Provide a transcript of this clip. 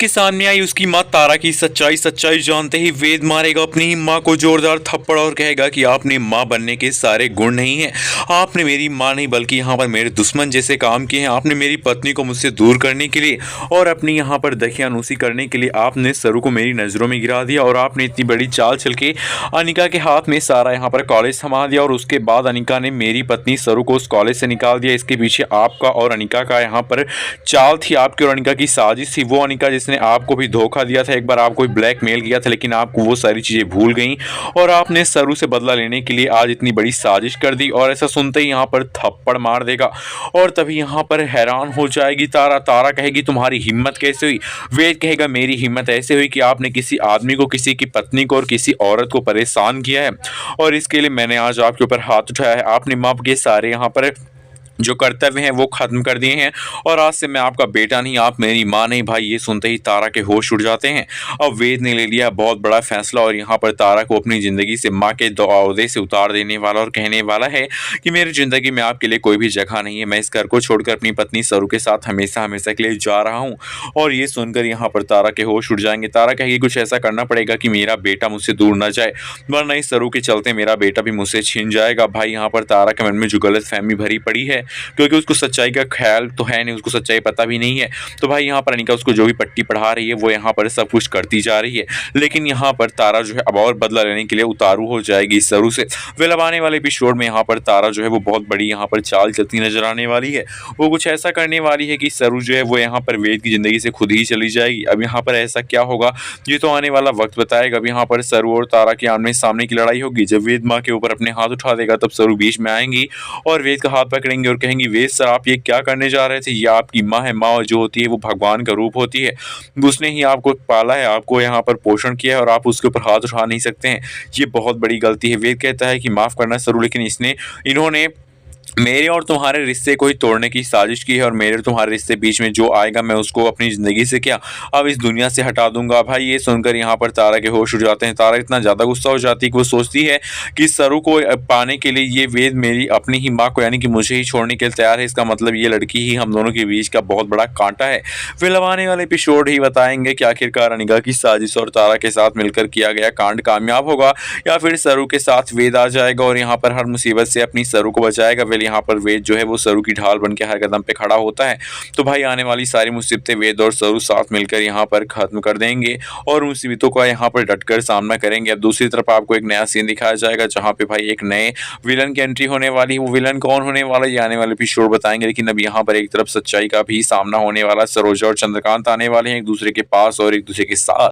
के सामने आई उसकी मां तारा की सच्चाई जानते ही वेद मारेगा अपनी ही मां को जोरदार थप्पड़ और कहेगा कि आपने मां बनने के सारे गुण नहीं है। आपने मेरी मां नहीं बल्कि यहाँ पर मेरे दुश्मन जैसे काम किए हैं। आपने मेरी पत्नी को मुझसे दूर करने के लिए और अपनी यहाँ पर दखियानूसी करने के लिए आपने सरू को मेरी नज़रों में गिरा दिया और आपने इतनी बड़ी चाल चल के अनिका के हाथ में सारा यहाँ पर कॉलेज थमा दिया और उसके बाद अनिका ने मेरी पत्नी सरू को उस कॉलेज से निकाल दिया। इसके पीछे आपका और अनिका का यहाँ पर चाल थी, आपकी और अनिका की साजिश थी। वो अनिका जिसने आपको भी धोखा दिया था, एक बार आपको भी ब्लैकमेल किया था, लेकिन आपको वो सारी चीज़ें भूल गई और आपने सरू से बदला लेने के लिए आज इतनी बड़ी साजिश कर दी। और ऐसा सुनते ही यहाँ पर थप्पड़ मार देगा और तभी यहाँ पर हैरान हो जाएगी तारा। तारा कहेगी तुम्हारी हिम्मत कैसे हुई? वेद कहेगा मेरी हिम्मत ऐसे हुई कि आपने किसी आदमी को, किसी की पत्नी को और किसी औरत को परेशान किया है और इसके लिए मैंने आज आपके ऊपर हाथ उठाया है। आपने माँ के सारे यहाँ पर जो कर्तव्य हैं वो खत्म कर दिए हैं और आज से मैं आपका बेटा नहीं, आप मेरी माँ नहीं। भाई ये सुनते ही तारा के होश उड़ जाते हैं। अब वेद ने ले लिया बहुत बड़ा फैसला और यहाँ पर तारा को अपनी ज़िंदगी से माँ के ओहदे से उतार देने वाला और कहने वाला है कि मेरी ज़िंदगी में आपके लिए कोई भी जगह नहीं है। मैं इस घर को छोड़कर अपनी पत्नी सरू के साथ हमेशा हमेशा के लिए जा रहा हूँ। और ये सुनकर यहाँ पर तारा के होश उड़ जाएंगे। तारा कहेगी कुछ ऐसा करना पड़ेगा कि मेरा बेटा मुझसे दूर न जाए, वरना इस सरू के चलते मेरा बेटा भी मुझसे छिन जाएगा। भाई यहाँ पर तारा के मन में जो गलत फहमी भरी पड़ी है, क्योंकि उसको सच्चाई का ख्याल तो है नहीं, उसको सच्चाई पता भी नहीं है। तो भाई यहाँ पर अनिका उसको जो भी पट्टी पढ़ा रही है वो यहाँ पर सब कुछ करती जा रही है। लेकिन यहाँ पर तारा जो है अब और बदला लेने के लिए उतारू हो जाएगी इस सरू से। फिर अब आने वाले एपिसोड में यहाँ पर तारा जो है वो बहुत बड़ी यहाँ पर चाल चलती नजर आने वाली है। वो कुछ ऐसा करने वाली है कि सरू जो है वो यहाँ पर वेद की ज़िंदगी से खुद ही चली जाएगी। अब यहाँ पर ऐसा क्या होगा ये तो आने वाला वक्त बताएगा। अब यहाँ पर सरू और तारा के आमने सामने की लड़ाई होगी। जब वेद माँ के ऊपर अपने हाथ उठा देगा तब सरू बीच में आएंगी और वेद का हाथ पकड़ेंगे और कहेंगी वेद सर आप ये क्या करने जा रहे थे? ये आपकी माँ है। माँ जो होती है वो भगवान का रूप होती है, उसने ही आपको पाला है, आपको यहाँ पर पोषण किया है और आप उसके ऊपर हाथ उठा नहीं सकते हैं। ये बहुत बड़ी गलती है। वेद कहता है कि माफ़ करना सरू, लेकिन इन्होंने मेरे और तुम्हारे रिश्ते को ही तोड़ने की साजिश की है और मेरे और तुम्हारे रिश्ते बीच में जो आएगा मैं उसको अपनी ज़िंदगी से क्या अब इस दुनिया से हटा दूंगा। भाई ये सुनकर यहाँ पर तारा के होश उड़ जाते हैं। तारा इतना ज़्यादा गुस्सा हो जाती है कि वो सोचती है कि सरू को पाने के लिए ये वेद मेरी अपनी ही माँ को यानी कि मुझे ही छोड़ने के लिए तैयार है। इसका मतलब ये लड़की ही हम दोनों के बीच का बहुत बड़ा कांटा है। फिर अब आने वाले एपिसोड ही बताएंगे कि आखिरकार अनिका की साजिश और तारा के साथ मिलकर किया गया कांड कामयाब होगा या फिर सरू के साथ वेद आ जाएगा और यहाँ पर हर मुसीबत से अपनी सरू को बचाएगा। यहाँ पर वेद जो है वो सरू की ढाल बन के हर कदम पे खड़ा होता है। तो भाई आने वाली सारी मुसीबतें वेद और सरू साथ मिलकर यहाँ पर खत्म कर देंगे और मुसीबतों का यहाँ पर डटकर सामना करेंगे। अब दूसरी तरफ आपको एक नया सीन दिखाया जाएगा जहाँ पे भाई एक नए विलन की एंट्री होने वाली है। वो विलन कौन होने वाला है ये आने वाले एपिसोड बताएंगे। लेकिन अब यहाँ पर एक तरफ सच्चाई का भी सामना होने वाला, सरोजा और चंद्रकांत आने वाले हैं एक दूसरे के पास और एक दूसरे के साथ।